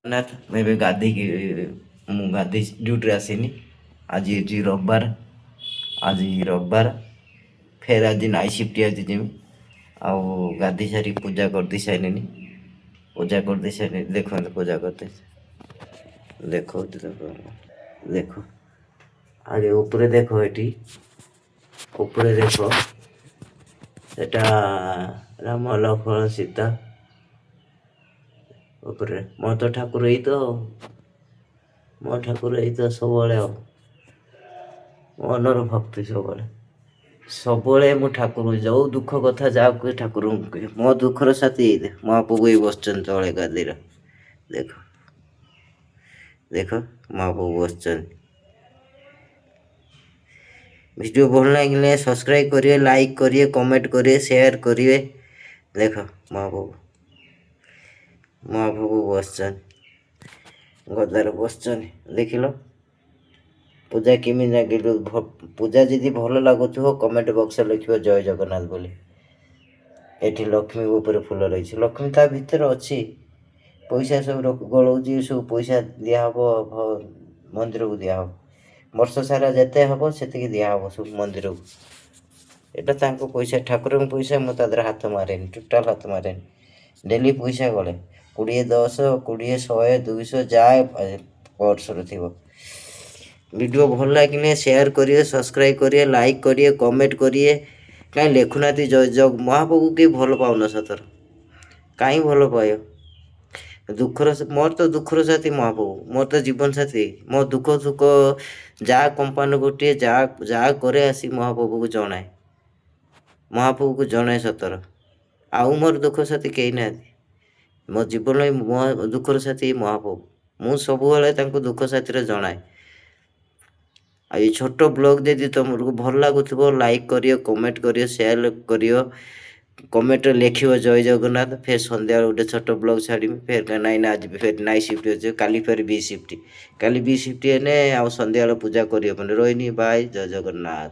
ଜଗନ୍ନାଥ ମୁଁ ଏବେ ଗାଧେଇକି ମୁଁ ଗାଧେଇ ଡ୍ୟୁଟିରେ ଆସିନି। ଆଜି ହେଉଛି ରବିବାର। ଫେର ଆଜି ନାଇଟ୍ ସିଫ୍ଟ ଆଜି ଯିମି। ଆଉ ଗାଧେଇ ସାରି ପୂଜା କରିଦେଇ ସାରିଲିନି। ଦେଖନ୍ତୁ ପୂଜା କରିଦେଇ ଦେଖଉଛି ଦେଖ ଆଗେ ଉପରେ ଦେଖ, ଏଠି ଉପରେ ଦେଖ, ସେଟା ରାମ ଲକ୍ଷ୍ମଣ ସୀତା ଉପରେ ମୋ ଠାକୁର ସବୁବେଳେ ଆଉ ମନର ଭକ୍ତି ସବୁବେଳେ ମୁଁ ଠାକୁର ଯୋଉ ଦୁଃଖ କଥା ଯାହା କୁହେ ଠାକୁରଙ୍କୁ କୁହେ। ମୋ ଦୁଃଖର ସାଥୀ ମହାପ୍ରଭୁ ଏଇ ବସିଛନ୍ତି ତଳେ ଗାଦିର। ଦେଖ ମହାପ୍ରଭୁ ବସିଛନ୍ତି। ଭିଡ଼ିଓ ଭଲ ଲାଗିଲେ ସବସ୍କ୍ରାଇବ୍ करिए, लाइक करिए, कमेंट करिए, शेयर करिए। देख महाप्रभु बसचन गदार बसचन देखिल। पूजा केमी लगे? पूजा जदि भल लगुथ कमेंट बॉक्स लिखियो जय जगन्नाथ बोली। एठी लक्ष्मी ऊपर फूल रही, लक्ष्मी ता भीतर अच्छी। पैसा सब गलाऊँगी, सब पैसा दिहब मंदिर को दिहब। वर्ष सारा जिते हम से दिहब सब मंदिर को। एटा तांको पैसा, ठाकुर पैसा मुझे हाथ मारे, टोटाल हाथ मारे। डेली पैसा गले 20, 10, 20, 100, 200 जाए पर्सर थी। वीडियो भल लगे शेयर करिए, सब्सक्राइब करिए, लाइक करिए, कमेंट करिए। कहीं लिखुना जय जग महाप्रभु के भल पाऊन सतर कहीं भल पाए दुखर मोर तो दुखर साथी महाप्रभु, मोर तो जीवन साथी। मो दुख जा कंपानी गोटे जा करे आसी महाप्रभु को जनाए, महाप्रभु को जनाए सतर। आउ मोर दुख साथी कहीं ना मो जीवन मो दुखर साथी महाप्रभु। मु सब दुख साथी जनाए। आ ये छोट ब्लॉग जदि तुमको भल लगुव लाइक करियो, कमेंट करियो, शेयर करियो, कमेंट लिखियो जय जगन्नाथ। फिर संध्या गोटे छोट ब्लॉग छाड़ी फिर नाइन आज फिर नाइट शिफ्ट अच्छे, काली फिर बी शिफ्ट, काली बी शिफ्ट है आ संध्या पूजा करियो। रोहिणी बाय, जय जगन्नाथ।